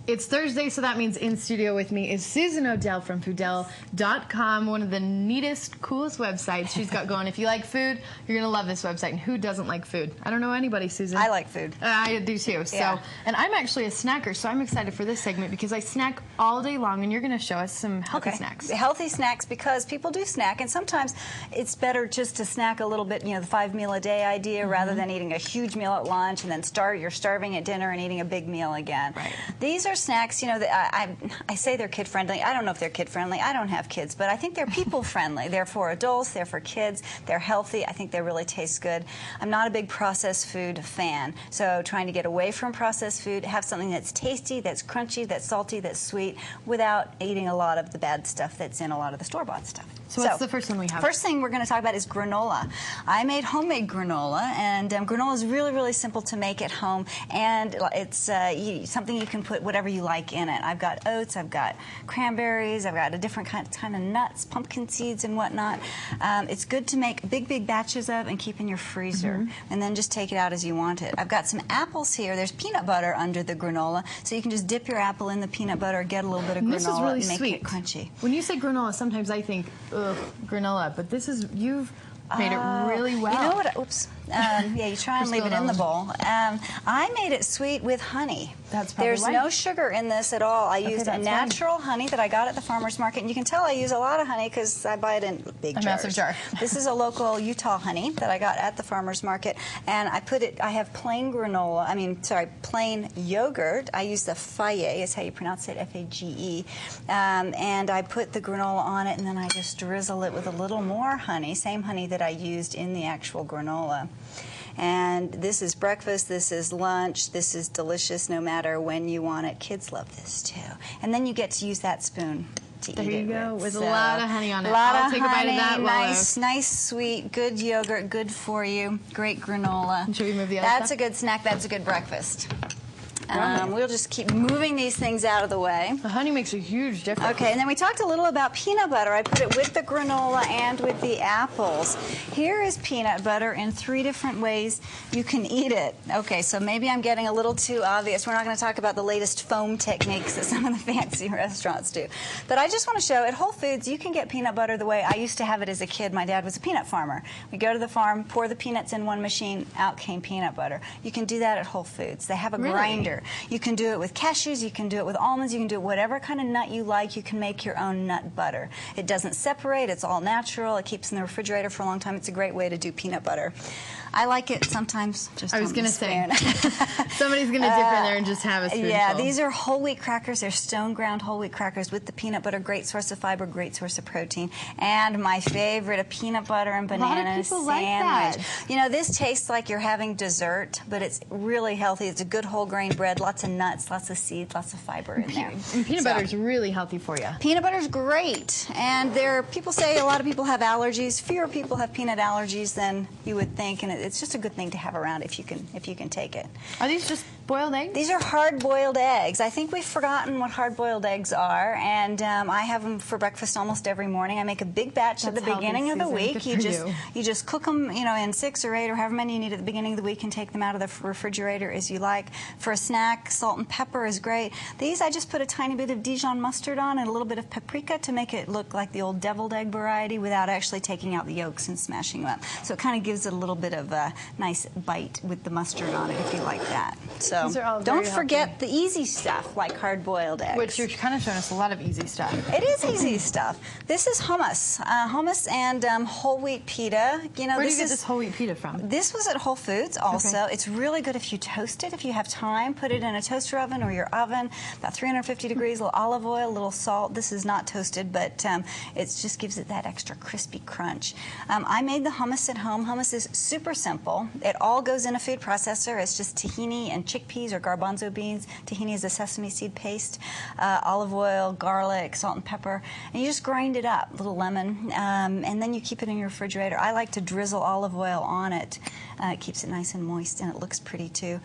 It's Thursday, so that means in studio with me is Susan Odell from Foodell.com, one of the neatest, coolest websites she's got going. If you like food, you're going to love this website. And who doesn't like food? I don't know anybody, Susan. I like food. I do too. So, yeah. And I'm actually a snacker, so I'm excited for this segment because I snack all day long, and you're going to show us some healthy snacks. Healthy snacks, because people do snack, and sometimes it's better just to snack a little bit, you know, the 5-meal-a-day idea, rather than eating a huge meal at lunch and then you're starving at dinner and eating a big meal again. Right. These are snacks, you know, that I say they're kid-friendly. I don't know if they're kid-friendly. I don't have kids, but I think they're people-friendly. They're for adults. They're for kids. They're healthy. I think they really taste good. I'm not a big processed food fan, so trying to get away from processed food, have something that's tasty, that's crunchy, that's salty, that's sweet, without eating a lot of the bad stuff that's in a lot of the store-bought stuff. So what's the first one we have? First thing we're going to talk about is granola. I made homemade granola, and granola is really, really simple to make at home, and it's something you can put whatever you like in it. I've got oats, I've got cranberries, I've got a different kind of nuts, pumpkin seeds and whatnot. It's good to make big batches of and keep in your freezer, and then just take it out as you want it. I've got some apples here. There's peanut butter under the granola, so you can just dip your apple in the peanut butter, get a little bit of granola, this is really and make sweet. it crunchy. When you say granola, sometimes I think, ugh, granola, but this is, you've made it really well. You know what? Oops. Yeah, you try and leave it in the bowl. I made it sweet with honey. That's probably There's right. no sugar in this at all. I used a natural honey that I got at the farmer's market, and you can tell I use a lot of honey because I buy it in big jars. A massive jar. This is a local Utah honey that I got at the farmer's market, and I have plain granola, plain yogurt. I use the Fage, is how you pronounce it, F-A-G-E, and I put the granola on it, and then I just drizzle it with a little more honey, same honey that I used in the actual granola. And this is breakfast, this is lunch, this is delicious no matter when you want it. Kids love this too. And then you get to use that spoon to eat it. There you go, with So, a lot of honey on it. I'll take a bite of that. Nice, sweet, good yogurt, good for you, great granola. Should we move the other That's stuff? a good snack, that's a good breakfast. We'll just keep moving these things out of the way. The honey makes a huge difference. Okay, and then we talked a little about peanut butter. I put it with the granola and with the apples. Here is peanut butter in 3 different ways you can eat it. Okay, so maybe I'm getting a little too obvious. We're not going to talk about the latest foam techniques that some of the fancy restaurants do. But I just want to show, at Whole Foods, you can get peanut butter the way I used to have it as a kid. My dad was a peanut farmer. We go to the farm, pour the peanuts in one machine, out came peanut butter. You can do that at Whole Foods. They have a grinder. You can do it with cashews, you can do it with almonds, you can do it whatever kind of nut you like. You can make your own nut butter. It doesn't separate, it's all natural, it keeps in the refrigerator for a long time. It's a great way to do peanut butter. I like it sometimes just I was going to say, somebody's going to dip in there and just have a spoonful. Yeah, these are whole wheat crackers. They're stone ground whole wheat crackers with the peanut butter. Great source of fiber, great source of protein. And my favorite, a peanut butter and banana sandwich. Like that. You know, this tastes like you're having dessert, but it's really healthy. It's a good whole grain bread, lots of nuts, lots of seeds, lots of fiber in there. And peanut butter is really healthy for you. Peanut butter is great. And people say a lot of people have allergies. Fewer people have peanut allergies than you would think, and it's just a good thing to have around if you can take it. Are these just boiled eggs? These are hard-boiled eggs. I think we've forgotten what hard-boiled eggs are, and I have them for breakfast almost every morning. I make a big batch at the beginning of the week. You just cook them, you know, in 6 or 8 or however many you need at the beginning of the week, and take them out of the refrigerator as you like. For a snack, salt and pepper is great. These I just put a tiny bit of Dijon mustard on and a little bit of paprika to make it look like the old deviled egg variety without actually taking out the yolks and smashing them up. So it kind of gives it a little bit of a nice bite with the mustard on it if you like that. So don't forget the easy stuff like hard-boiled eggs. Which you're kind of showing us a lot of easy stuff. It is easy stuff. This is hummus. Hummus and whole wheat pita. You know, where do you get this whole wheat pita from? This was at Whole Foods also. Okay. It's really good if you toast it, if you have time. Put it in a toaster oven or your oven, about 350 degrees, a little olive oil, a little salt. This is not toasted, but it just gives it that extra crispy crunch. I made the hummus at home. Hummus is super simple. It all goes in a food processor. It's just tahini and chickpeas or garbanzo beans. Tahini is a sesame seed paste, olive oil, garlic, salt and pepper, and you just grind it up, a little lemon, and then you keep it in your refrigerator. I like to drizzle olive oil on it. It keeps it nice and moist, and it looks pretty too.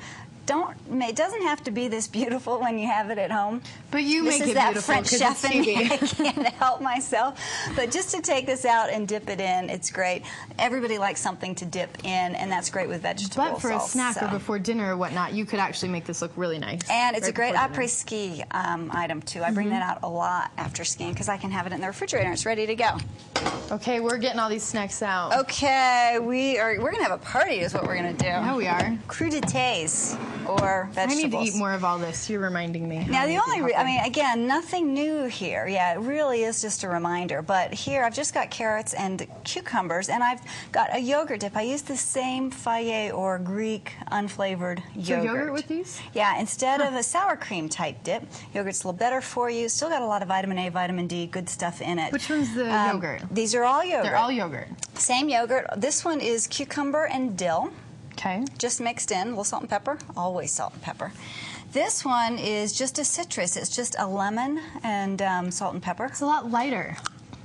it doesn't have to be this beautiful when you have it at home. But you this make is it that beautiful French chef in me. I TV. can't help myself. But just to take this out and dip it in, it's great. Everybody likes something to dip in, and that's great with vegetable But for sauce, a snack or before dinner or whatnot, you could actually make this look really nice. And it's a great before dinner. après-ski item, too. I bring that out a lot after skiing because I can have it in the refrigerator. It's ready to go. Okay, we're getting all these snacks out. Okay, we're going to have a party is what we're going to do. Yeah, we are. Crudités or vegetables. I need to eat more of all this. You're reminding me. Now, the only, I mean, again, nothing new here. Yeah, it really is just a reminder. But here, I've just got carrots and cucumbers, and I've got a yogurt dip. I use the same Fayet or Greek unflavored yogurt. So yogurt with these? Yeah, instead of a sour cream type dip, yogurt's a little better for you. Still got a lot of vitamin A, vitamin D, good stuff in it. Which one's the yogurt? These are all yogurt. They're all yogurt. Same yogurt. This one is cucumber and dill. Okay. Just mixed in, a little salt and pepper, always salt and pepper. This one is just a citrus. It's just a lemon and salt and pepper. It's a lot lighter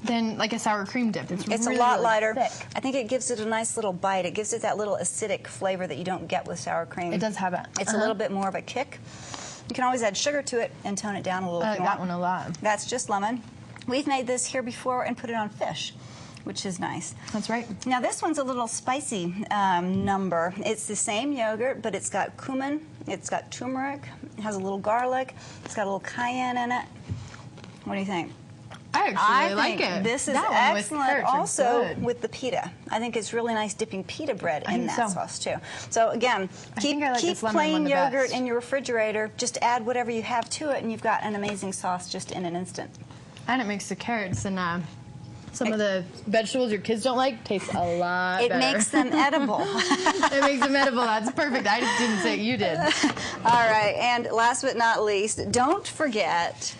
than like a sour cream dip. It's It's really, a lot really lighter. thick. I think it gives it a nice little bite. It gives it that little acidic flavor that you don't get with sour cream. It does have it. It's a little bit more of a kick. You can always add sugar to it and tone it down a little I if like you that want. one a lot. That's just lemon. We've made this here before and put it on fish, which is nice. That's right. Now this one's a little spicy number. It's the same yogurt, but it's got cumin, it's got turmeric, it has a little garlic, it's got a little cayenne in it. What do you think? I actually really think like it. this is That one with excellent carrots are also good. with the pita. I think it's really nice dipping pita bread in think that so. sauce too. So again, keep this lemon plain one the yogurt best. in your refrigerator. Just add whatever you have to it and you've got an amazing sauce just in an instant. And it makes the carrots and some of the vegetables your kids don't like taste a lot It better. makes them edible. It makes them edible. That's perfect. I just didn't say it. You did. All right, and last but not least, don't forget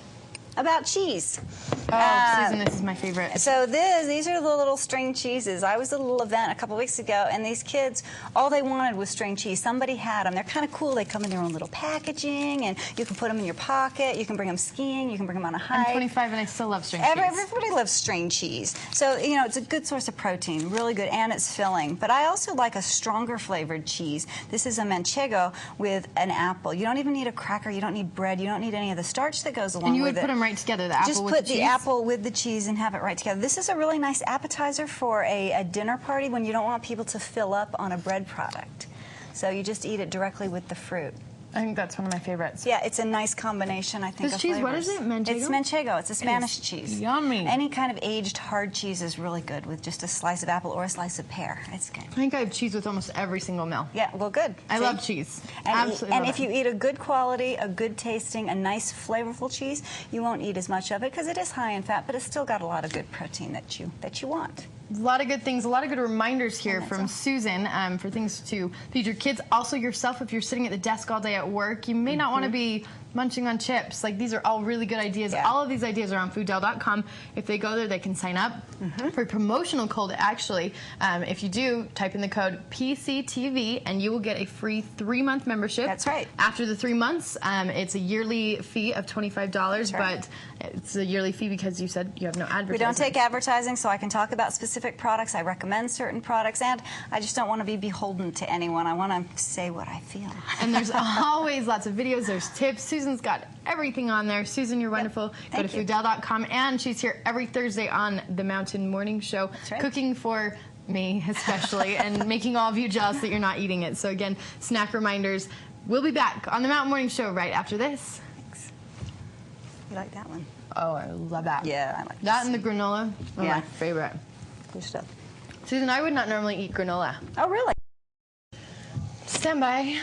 about cheese. Oh, Susan, this is my favorite. So these are the little string cheeses. I was at a little event a couple weeks ago, and these kids, all they wanted was string cheese. Somebody had them. They're kind of cool. They come in their own little packaging, and you can put them in your pocket. You can bring them skiing. You can bring them on a hike. I'm 25 and I still love string cheese. Everybody loves string cheese. So, you know, it's a good source of protein, really good, and it's filling. But I also like a stronger flavored cheese. This is a manchego with an apple. You don't even need a cracker. You don't need bread. You don't need any of the starch that goes along And you with would it. put them right together, the apple Just with put the the cheese? apple with the cheese and have it right together. This is a really nice appetizer for a dinner party when you don't want people to fill up on a bread product. So you just eat it directly with the fruit. I think that's one of my favorites. Yeah, it's a nice combination, I think, This of cheese, flavors. what is it? Manchego? It's manchego. It's a Spanish cheese. Yummy. Any kind of aged hard cheese is really good with just a slice of apple or a slice of pear. It's good. I think I have cheese with almost every single meal. Yeah, well, good. I See? love cheese. And, Absolutely and love if it. you eat a good quality, a good tasting, a nice flavorful cheese, you won't eat as much of it because it is high in fat, but it's still got a lot of good protein that you want. A lot of good things, a lot of good reminders here from Susan for things to feed your kids. Also yourself, if you're sitting at the desk all day at work, you may not want to be munching on chips. Like, these are all really good ideas. Yeah. All of these ideas are on fooddell.com. If they go there, they can sign up for a promotional code, actually. If you do, type in the code PCTV and you will get a free 3-month membership. That's right. After the 3 months, it's a yearly fee of $25, right. but it's a yearly fee because you said you have no advertising. We don't take advertising, so I can talk about specific products. I recommend certain products, and I just don't want to be beholden to anyone. I want to say what I feel. And there's always lots of videos. There's tips. Susan's got everything on there. Susan, you're wonderful. Go to fooddell.com, and she's here every Thursday on the Mountain Morning Show, right. cooking for me especially, and making all of you jealous that you're not eating it. So again, snack reminders. We'll be back on the Mountain Morning Show right after this. Thanks. You like that one? Oh, I love that. Yeah, I like that and the granola. Are Yeah. my favorite. Good stuff. Susan, I would not normally eat granola. Oh, really? Stand by.